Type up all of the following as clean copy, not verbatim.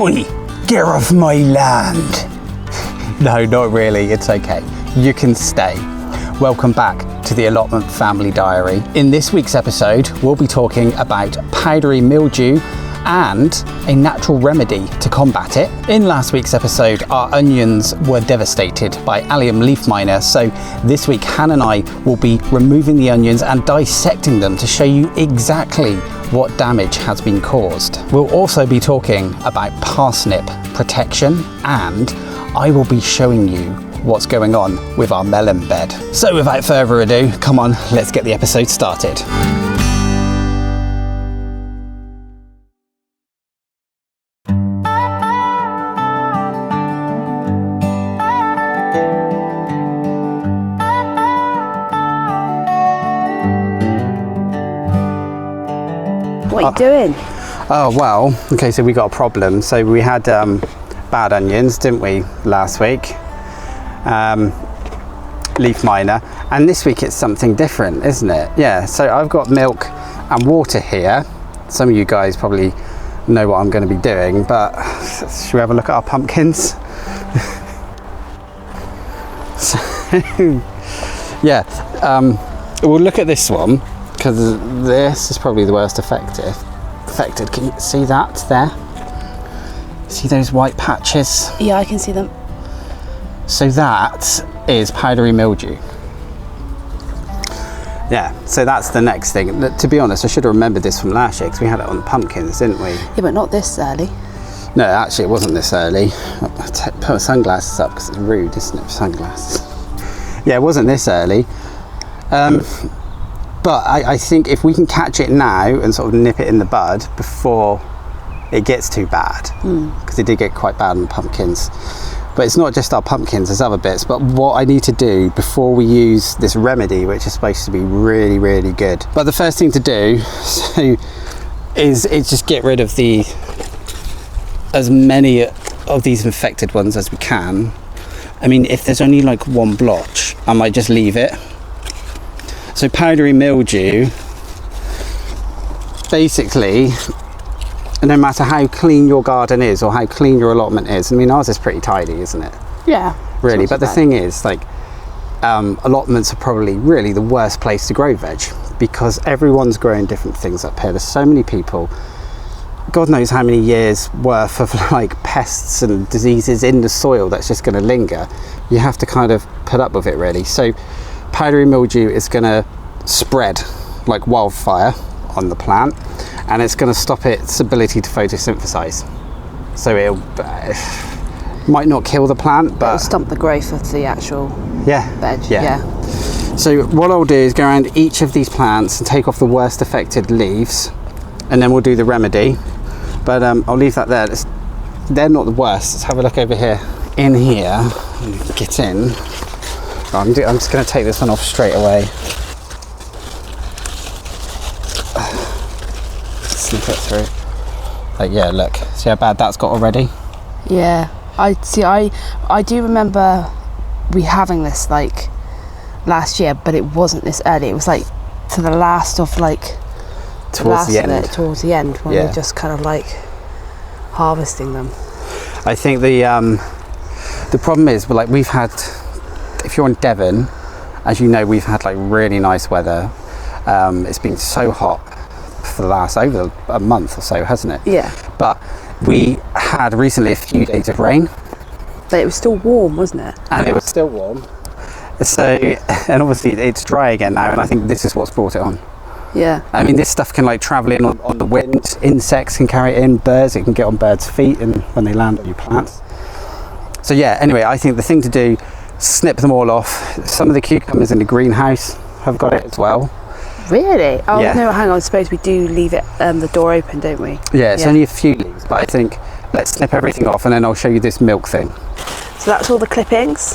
Oi, get off my land. No, not really, it's okay. You can stay. Welcome back to the Allotment Family Diary. In this week's episode, we'll be talking about powdery mildew and a natural remedy to combat it. In last week's episode, our onions were devastated by Allium Leaf Miner, so this week Hannah and I will be removing the onions and dissecting them to show you exactly what damage has been caused. We'll also be talking about parsnip protection, and I will be showing you what's going on with our melon bed. So without further ado, come on, let's get the episode started. What are you doing? Oh, well, okay, so we got a problem. So we had bad onions, didn't we, last week? Leaf miner. And this week it's something different, isn't it? Yeah, so I've got milk and water here. Some of you guys probably know what I'm going to be doing, but should we have a look at our pumpkins? So, yeah, we'll look at this one, because this is probably the worst affected. Can you see that there? See those white patches? Yeah, I can see them. So that is powdery mildew. Yeah, so that's the next thing. To be honest, I should have remembered this from last year because we had it on the pumpkins, didn't we? Yeah, but not this early. No, actually it wasn't this early. Put my sunglasses up because it's rude, isn't it, sunglasses? Yeah, it wasn't this early. But I think if we can catch it now and sort of nip it in the bud before it gets too bad, because it did get quite bad on the pumpkins. But it's not just our pumpkins, there's other bits. But what I need to do before we use this remedy, which is supposed to be really, really good. But the first thing to do is just get rid of as many of these infected ones as we can. I mean, if there's only like one blotch, I might just leave it. So powdery mildew, basically, no matter how clean your garden is or how clean your allotment is, I mean ours is pretty tidy, isn't it? Yeah. Really, but the thing is, like, allotments are probably really the worst place to grow veg because everyone's growing different things up here. There's so many people, God knows how many years worth of like pests and diseases in the soil that's just going to linger. You have to kind of put up with it really. So powdery mildew is going to spread like wildfire on the plant, and it's going to stop its ability to photosynthesize. So it might not kill the plant, but it'll stump the growth of the actual veg. Yeah. So what I'll do is go around each of these plants and take off the worst affected leaves, and then we'll do the remedy. But I'll leave that there. They're not the worst. Let's have a look over here. In here, get in. I'm just going to take this one off straight away. Snip it through. Like, yeah, look. See how bad that's got already? Yeah. I do remember we having this like last year, but it wasn't this early. It was like to the last of like towards the end when we're just kind of like harvesting them. I think the problem is, like, we've had, if you're in Devon, as you know, we've had like really nice weather. It's been so hot for the last over a month or so, hasn't it? Yeah. But we had recently a few days of rain. But it was still warm, wasn't it? And it was still warm. So, and obviously it's dry again now, and I think this is what's brought it on. Yeah. I mean, this stuff can like travel in on the wind. Insects can carry it in, birds, it can get on birds' feet and when they land on your plants. So yeah, anyway, I think the thing to do, snip them all off. Some of the cucumbers in the greenhouse have got it as well. Really? Oh yeah. No, hang on, I suppose we do leave it the door open, don't we? Yeah, it's only a few leaves, but I think let's snip everything off and then I'll show you this milk thing. So that's all the clippings?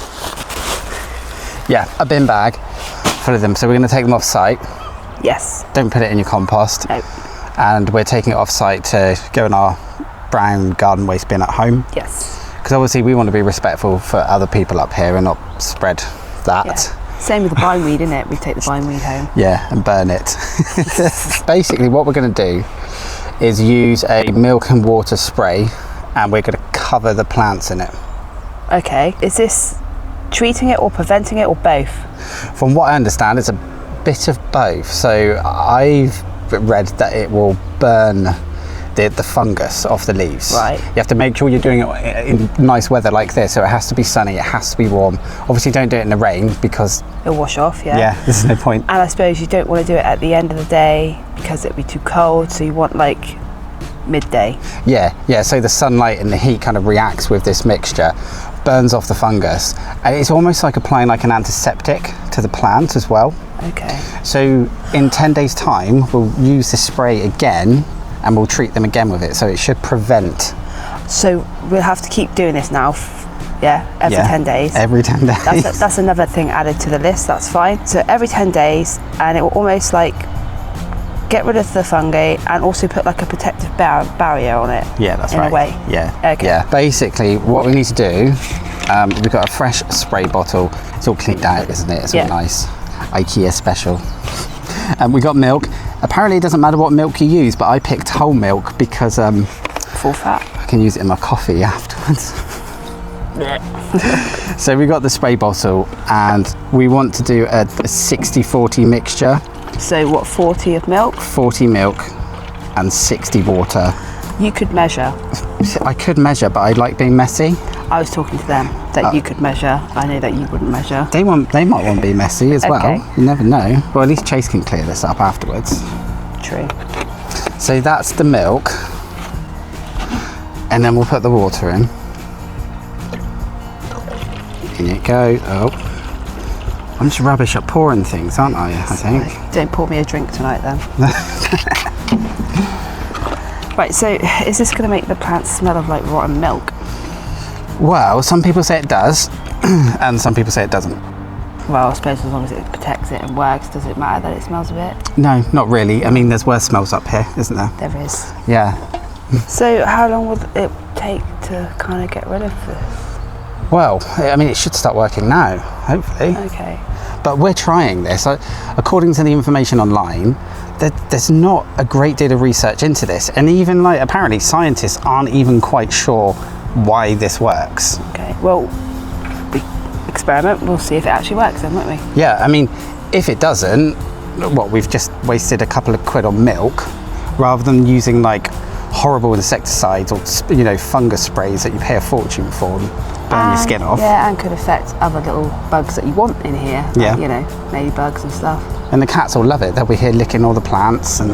Yeah, a bin bag full of them. So we're going to take them off site. Yes. Don't put it in your compost. No. And we're taking it off site to go in our brown garden waste bin at home. Yes. Because obviously we want to be respectful for other people up here and not spread that. Yeah. Same with the bindweed, isn't it? We take the bindweed home. Yeah, and burn it. Basically what we're going to do is use a milk and water spray and we're going to cover the plants in it. Okay. Is this treating it or preventing it or both? From what I understand, it's a bit of both. So I've read that it will burn the fungus off the leaves. Right. You have to make sure you're doing it in nice weather like this, so it has to be sunny, it has to be warm. Obviously don't do it in the rain because It'll wash off, yeah. yeah, there's no point. And I suppose you don't want to do it at the end of the day because it'd be too cold, so you want like midday. Yeah, so the sunlight and the heat kind of reacts with this mixture, burns off the fungus, and it's almost like applying like an antiseptic to the plant as well. Okay. So in 10 days time, we'll use the spray again and we'll treat them again with it, so it should prevent. So we'll have to keep doing this now, every 10 days. Every 10 days. That's another thing added to the list, that's fine. So every 10 days, and it will almost like get rid of the fungi and also put like a protective barrier on it. Yeah, that's in right. a way. Yeah. Okay. Yeah. Basically, what we need to do, we've got a fresh spray bottle. It's all cleaned out, isn't it? It's all nice. IKEA special. And we got milk. Apparently, it doesn't matter what milk you use, but I picked whole milk because Full fat. I can use it in my coffee afterwards. So we got the spray bottle, and we want to do a 60-40 mixture. So what, 40 of milk? 40 milk and 60 water. You could measure. I could measure, but I like being messy. I was talking to them that you could measure. I know that you wouldn't measure. They might want to be messy as Okay. well. You never know. Well, at least Chase can clear this up afterwards. True. So that's the milk, and then we'll put the water in. In you go. Oh, I'm just rubbish at pouring things, aren't I? I think. Don't pour me a drink tonight then. Right, so is this going to make the plants smell of like rotten milk? Well, some people say it does, and some people say it doesn't. Well, I suppose as long as it protects it and works, does it matter that it smells a bit? No, not really. I mean, there's worse smells up here, isn't there? There is. Yeah. So how long will it take to kind of get rid of this? Well, I mean, it should start working now, hopefully. Okay. But we're trying this. According to the information online, there's not a great deal of research into this. And even like, apparently scientists aren't even quite sure why this works. Okay, well, we experiment, we'll see if it actually works then, won't we? Yeah, I mean, if it doesn't, what, we've just wasted a couple of quid on milk rather than using like horrible insecticides or, you know, fungus sprays that you pay a fortune for and burn your skin off. Yeah, and could affect other little bugs that you want in here. Yeah. Like, you know, ladybugs and stuff. And the cats will love it. They'll be here licking all the plants and...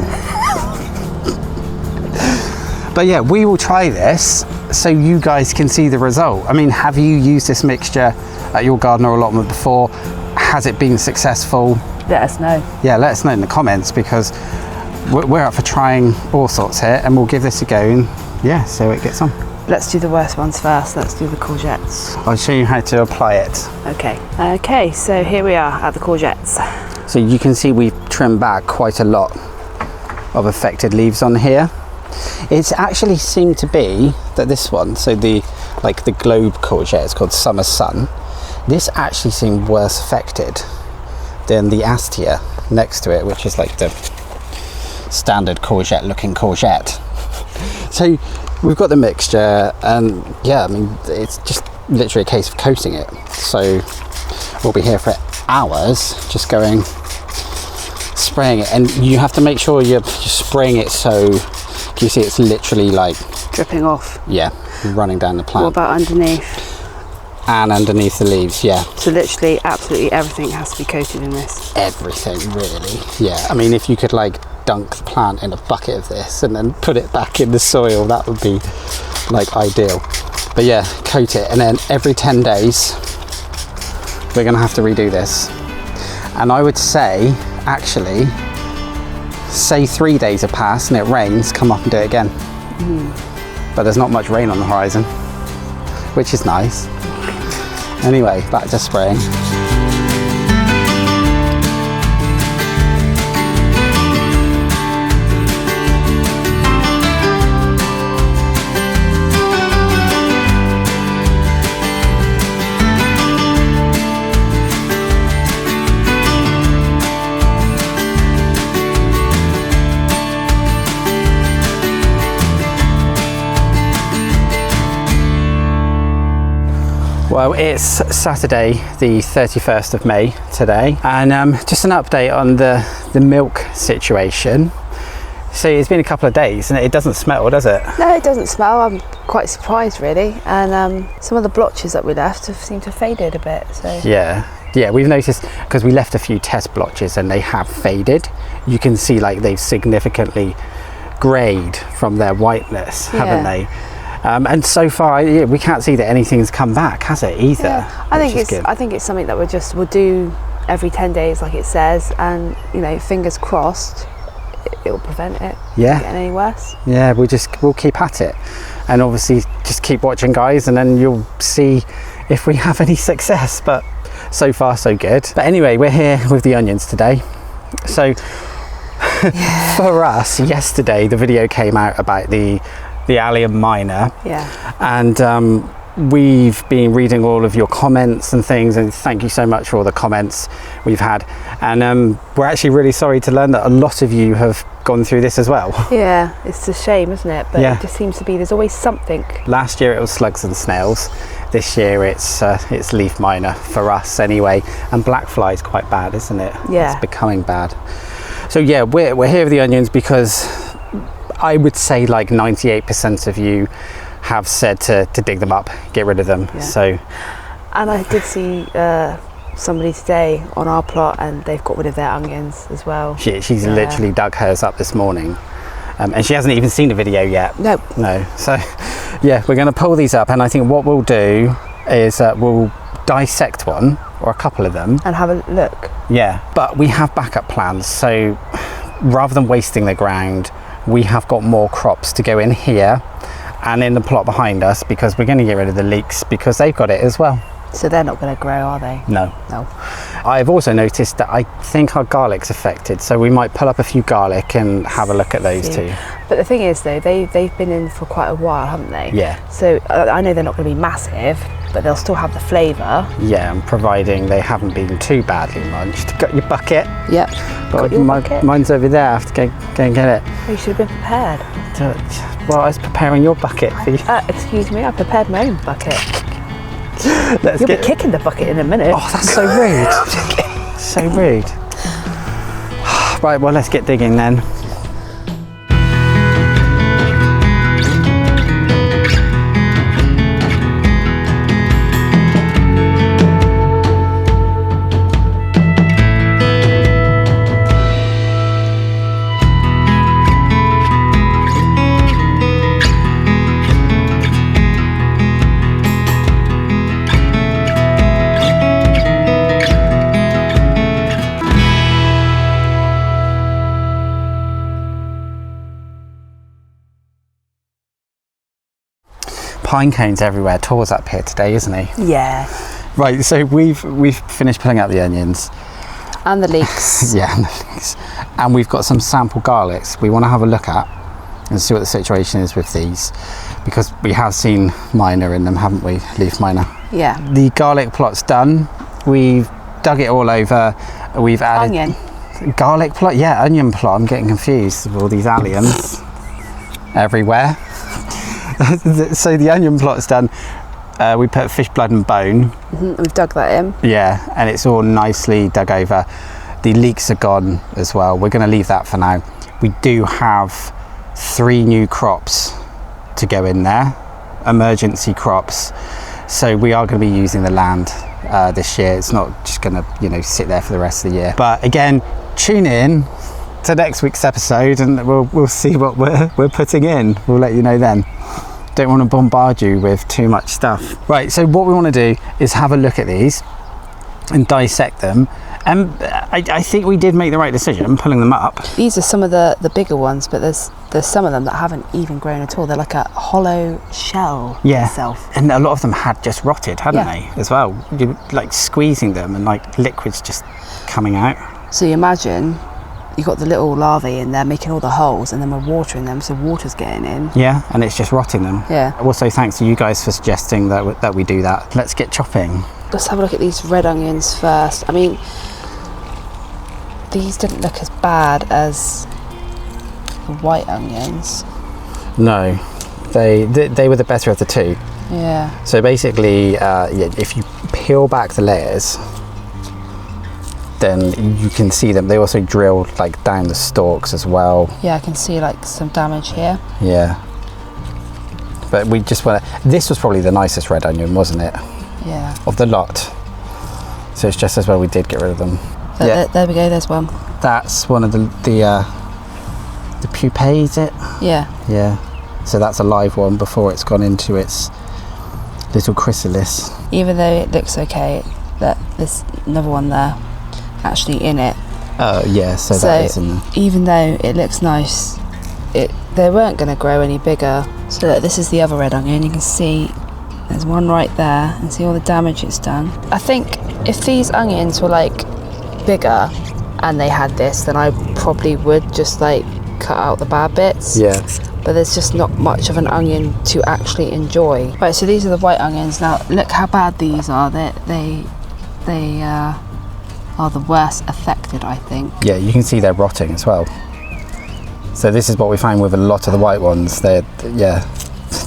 But yeah, we will try this so you guys can see the result. I mean, have you used this mixture at your garden or allotment before? Has it been successful? Let us know. Yeah, let us know in the comments, because we're up for trying all sorts here, and we'll give this a go and yeah, see how it gets on. Let's do the worst ones first. Let's do the courgettes. I'll show you how to apply it. Okay, so here we are at the courgettes. So you can see we've trimmed back quite a lot of affected leaves on here. It's actually seemed to be that this one, so the globe courgette, it's called Summer Sun, this actually seemed worse affected than the Astia next to it, which is like the standard courgette looking courgette. So we've got the mixture, and yeah, I mean, it's just literally a case of coating it. So we'll be here for hours just going, spraying it, and you have to make sure you're spraying it so you see it's literally like dripping off. Yeah, running down the plant. What about underneath? And underneath the leaves, yeah. So literally absolutely everything has to be coated in this. Everything, really. Yeah, I mean, if you could like dunk the plant in a bucket of this and then put it back in the soil, that would be like ideal. But yeah, coat it, and then every 10 days we're gonna have to redo this. And I would say, actually, say 3 days have passed and it rains, come up and do it again. But there's not much rain on the horizon, which is nice. Anyway, back to spraying. Well, it's Saturday the 31st of May today, and just an update on the milk situation. So it's been a couple of days and it doesn't smell, does it? No, it doesn't smell. I'm quite surprised really, and some of the blotches that we left have seemed to have faded a bit. So yeah, we've noticed, because we left a few test blotches and they have faded. You can see like they've significantly greyed from their whiteness, haven't they? And so far, we can't see that anything's come back, has it either? Yeah. I think it's something that we'll do every 10 days, like it says, and fingers crossed, it'll prevent it getting any worse. Yeah, we'll keep at it, and obviously just keep watching, guys, and then you'll see if we have any success. But so far, so good. But anyway, we're here with the onions today. So for us, yesterday the video came out about the Allium Miner. Yeah. And we've been reading all of your comments and things, and thank you so much for all the comments we've had. And we're actually really sorry to learn that a lot of you have gone through this as well. Yeah, it's a shame, isn't it? But it just seems to be, there's always something. Last year it was slugs and snails. This year it's leaf miner for us anyway. And black fly is quite bad, isn't it? Yeah. It's becoming bad. So yeah, we're here with the onions because I would say like 98% of you have said to dig them up, get rid of them. Yeah. So, and I did see somebody today on our plot, and they've got rid of their onions as well. She's literally dug hers up this morning, and she hasn't even seen the video yet. No. So yeah, we're going to pull these up, and I think what we'll do is we'll dissect one or a couple of them and have a look. Yeah, but we have backup plans, so rather than wasting the ground, we have got more crops to go in here and in the plot behind us, because we're going to get rid of the leeks because they've got it as well. So they're not going to grow, are they? No. I've also noticed that I think our garlic's affected, so we might pull up a few garlic and have a look at those too. But the thing is though, they've been in for quite a while, haven't they? Yeah. So I know they're not going to be massive, but they'll still have the flavour. Yeah, and providing they haven't been too badly munched. Got your bucket? Yep. Got your bucket? Mine's over there. I have to go and get it. Oh, you should have been prepared. Well, I was preparing your bucket for you. Excuse me, I prepared my own bucket. You'll be kicking the bucket in a minute. Oh, that's so rude. So rude. Right, well, let's get digging then. Pine cones everywhere. Tor's up here today, isn't he? Yeah. Right, so we've finished pulling out the onions. And the leeks. Yeah, and the leeks. And we've got some sample garlics we want to have a look at and see what the situation is with these, because we have seen miner in them, haven't we? Leaf miner. Yeah. The garlic plot's done. We've dug it all over. We've added... Onion. Garlic plot? Yeah, onion plot. I'm getting confused with all these alliums everywhere. So the onion plot's done. We put fish blood and bone. We've dug that in. Yeah, and it's all nicely dug over. The leeks are gone as well. We're going to leave that for now. We do have 3 new crops to go in there, emergency crops. So we are going to be using the land this year. It's not just going to, sit there for the rest of the year. But again, tune in to next week's episode, and we'll see what we're putting in. We'll let you know then. Don't want to bombard you with too much stuff. Right, so what we want to do is have a look at these and dissect them. And I think we did make the right decision pulling them up. These are some of the bigger ones, but there's some of them that haven't even grown at all. They're like a hollow shell itself. And a lot of them had just rotted, hadn't they, as well? You like squeezing them and like liquids just coming out. So you imagine you've got the little larvae in there making all the holes, and then we're watering them, so water's getting in. Yeah, and it's just rotting them. Yeah. Also, thanks to you guys for suggesting that we do that. Let's get chopping. Let's have a look at these red onions first. I mean, these didn't look as bad as the white onions. No, they were the better of the two. Yeah. So basically, yeah, if you peel back the layers, then you can see them. They also drill like down the stalks as well. Yeah, I can see like some damage here. Yeah. But we just want to, this was probably the nicest red onion, wasn't it? Yeah. Of the lot. So it's just as well we did get rid of them. There we go, there's one. That's one of the pupae, is it? Yeah. Yeah. So that's a live one before it's gone into its little chrysalis. Even though it looks okay, that there's another one there actually in it. Oh yeah, so that is in there. Even though it looks nice, they weren't going to grow any bigger. So look, this is the other red onion. You can see there's one right there and see all the damage it's done. I think if these onions were like bigger and they had this, then I probably would just like cut out the bad bits. Yeah. But there's just not much of an onion to actually enjoy. Right, so these are the white onions. Now look how bad these are. They are the worst affected, I think. Yeah, you can see they're rotting as well. So this is what we find with a lot of the white ones. They're, yeah,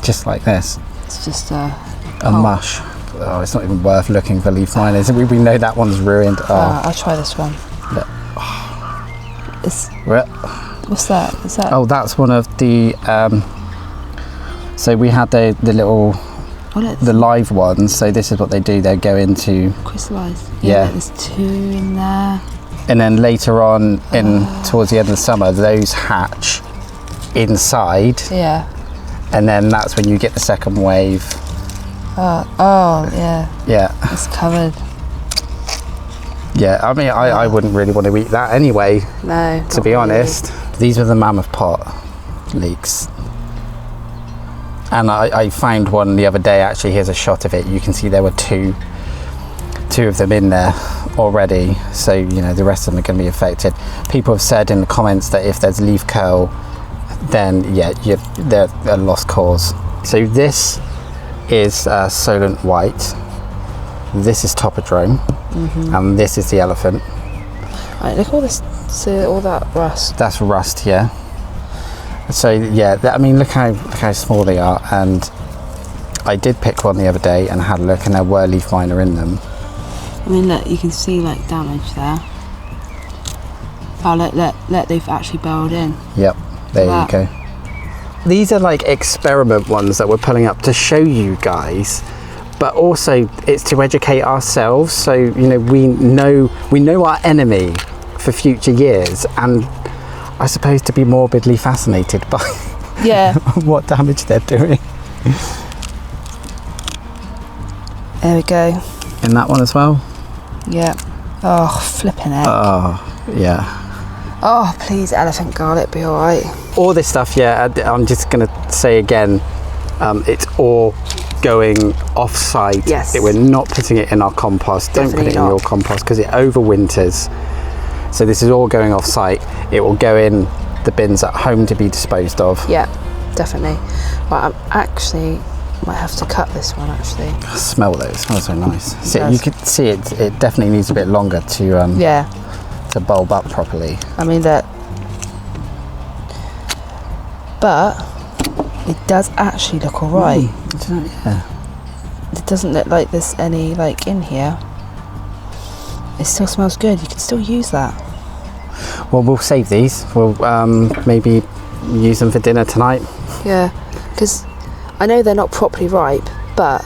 just like this. It's just a mush. Oh, it's not even worth looking for leaf miners. We know that one's ruined. Oh. I'll try this one. It's, what's that? Is that? Oh, that's one of the. So we had the little, the live ones. So this is what they do. They go into crystallise. Yeah. There's two in there. And then later on, towards the end of the summer, those hatch inside. Yeah. And then that's when you get the second wave. Oh, yeah. Yeah. It's covered. Yeah, I mean, I wouldn't really want to eat that anyway. No. To be honest. These were the mammoth pot leeks. And I found one the other day, actually. Here's a shot of it. You can see there were two of them in there already. So, you know, the rest of them are going to be affected. People have said in the comments that if there's leaf curl, then yeah, they're a lost cause. So this is Solent White. This is Topodrome. And this is the elephant. Right, look all this, see all that rust. That's rust, yeah. So yeah, I mean, look how small they are. And I did pick one the other day and had a look, and there were leaf miner in them. I mean, look, you can see like damage there. Oh, look, they've actually burrowed in. Yep, there you go. These are like experiment ones that we're pulling up to show you guys, but also it's to educate ourselves. So, you know, we know our enemy for future years, and I suppose to be morbidly fascinated by what damage they're doing. There we go. In that one as well? Yeah. Oh, flipping heck. Oh, yeah. Oh, please, elephant garlic, be all right. All this stuff, yeah, I'm just going to say again, it's all going off-site. Yes. We're not putting it in our compost. Definitely Don't put it not in your compost because it overwinters. So this is all going off-site. It will go in the bins at home to be disposed of. Yeah, definitely. Well, I'm actually might have to cut this one actually. Smell those. It smells so nice. See, It you can see it definitely needs a bit longer to to bulb up properly. I mean that, but it does actually look alright. Yeah. It doesn't look like there's any like in here. It still smells good. You can still use that. Well, we'll save these. We'll maybe use them for dinner tonight. Yeah, because I know they're not properly ripe, but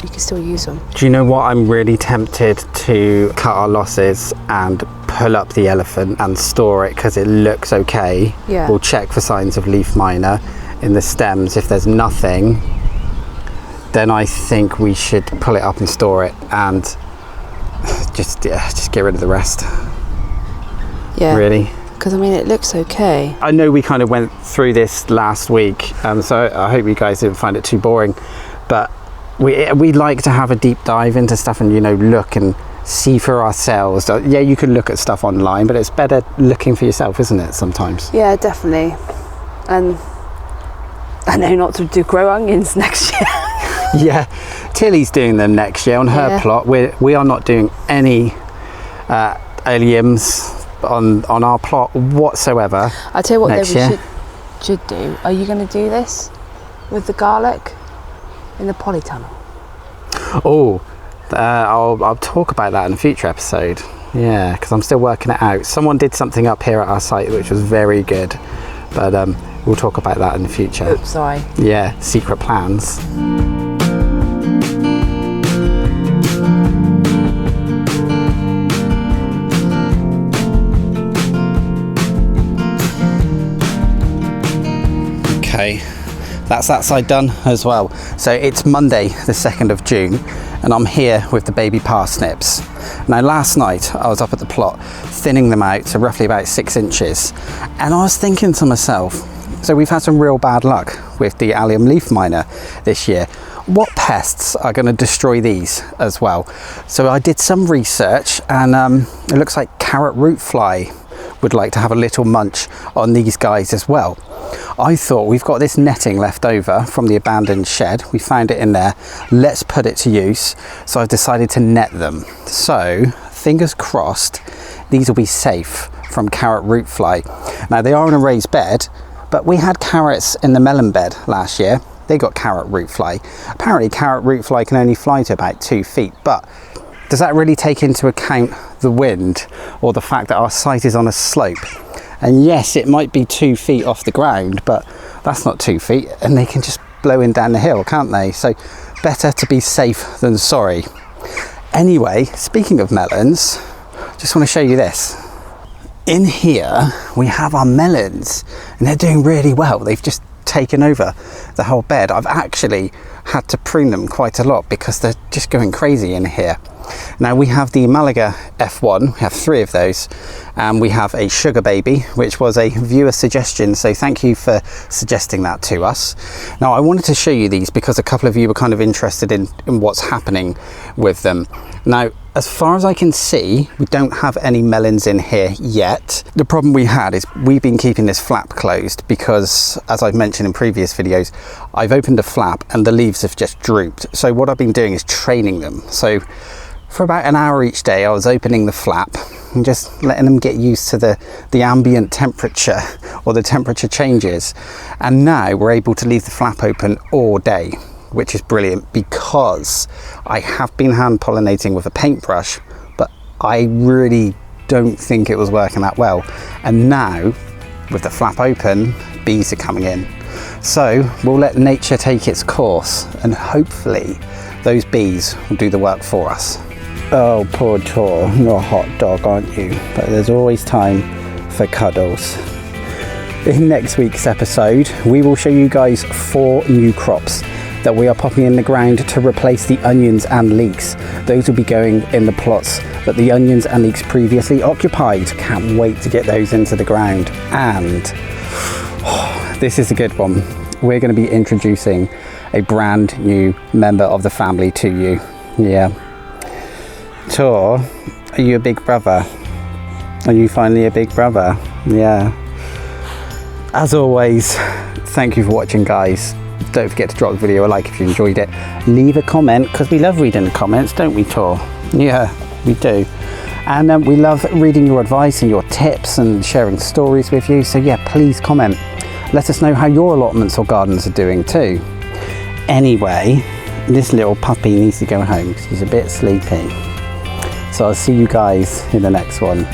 you can still use them. Do you know what? I'm really tempted to cut our losses and pull up the elephant and store it because it looks okay. Yeah. We'll check for signs of leaf miner in the stems. If there's nothing, then I think we should pull it up and store it and just get rid of the rest. Yeah. Really. Because I mean, it looks okay. I know we kind of went through this last week, so I hope you guys didn't find it too boring. But we like to have a deep dive into stuff and, you know, look and see for ourselves. Yeah, you can look at stuff online, but it's better looking for yourself, isn't it, sometimes? Yeah, definitely. And I know not to grow onions next year. Yeah, Tilly's doing them next year on her plot. We are not doing any alliums on our plot whatsoever. I'll tell you what next we year. should do. Are you going to do this with the garlic? in the polytunnel. Oh, I'll talk about that in a future episode. Yeah, because I'm still working it out. Someone did something up here at our site which was very good, but we'll talk about that in the future. Oops, sorry. Yeah, secret plans. Okay, that's that side done as well. So it's Monday the 2nd of June and I'm here with the baby parsnips. Now last night I was up at the plot thinning them out to roughly about 6 inches, and I was thinking to myself, so we've had some real bad luck with the Allium Leaf Miner this year. What pests are going to destroy these as well? So I did some research and it looks like carrot root fly would like to have a little munch on these guys as well. I thought, we've got this netting left over from the abandoned shed, we found it in there, let's put it to use. So I've decided to net them. So fingers crossed these will be safe from carrot root fly. Now they are in a raised bed, but we had carrots in the melon bed last year. They got carrot root fly. Apparently carrot root fly can only fly to about 2 feet, but does that really take into account the wind or the fact that our site is on a slope? And yes, it might be 2 feet off the ground, but that's not 2 feet, and they can just blow in down the hill, can't they? So better to be safe than sorry. Anyway, speaking of melons, just want to show you this. In here we have our melons and they're doing really well. They've just taken over the whole bed. I've actually had to prune them quite a lot because they're just going crazy in here. Now we have the Malaga F1, we have 3 of those, and we have a sugar baby, which was a viewer suggestion, so thank you for suggesting that to us. Now I wanted to show you these because a couple of you were kind of interested in what's happening with them. Now as far as I can see, we don't have any melons in here yet. The problem we had is we've been keeping this flap closed because, as I've mentioned in previous videos, I've opened a flap and the leaves have just drooped. So what I've been doing is training them. So for about an hour each day I was opening the flap and just letting them get used to the ambient temperature or the temperature changes, and now we're able to leave the flap open all day, which is brilliant because I have been hand pollinating with a paintbrush, but I really don't think it was working that well, and now with the flap open bees are coming in. So we'll let nature take its course and hopefully those bees will do the work for us. Oh, poor Tor, you're a hot dog, aren't you? But there's always time for cuddles. In next week's episode, we will show you guys 4 new crops that we are popping in the ground to replace the onions and leeks. Those will be going in the plots that the onions and leeks previously occupied. Can't wait to get those into the ground. And this is a good one. We're going to be introducing a brand new member of the family to you. Yeah. Tor, are you a big brother? Are you finally a big brother? Yeah. As always, thank you for watching, guys. Don't forget to drop the video a like if you enjoyed it. Leave a comment, because we love reading the comments, don't we, Tor? Yeah, we do. And we love reading your advice and your tips and sharing stories with you. So yeah, please comment. Let us know how your allotments or gardens are doing too. Anyway, this little puppy needs to go home because he's a bit sleepy. So I'll see you guys in the next one.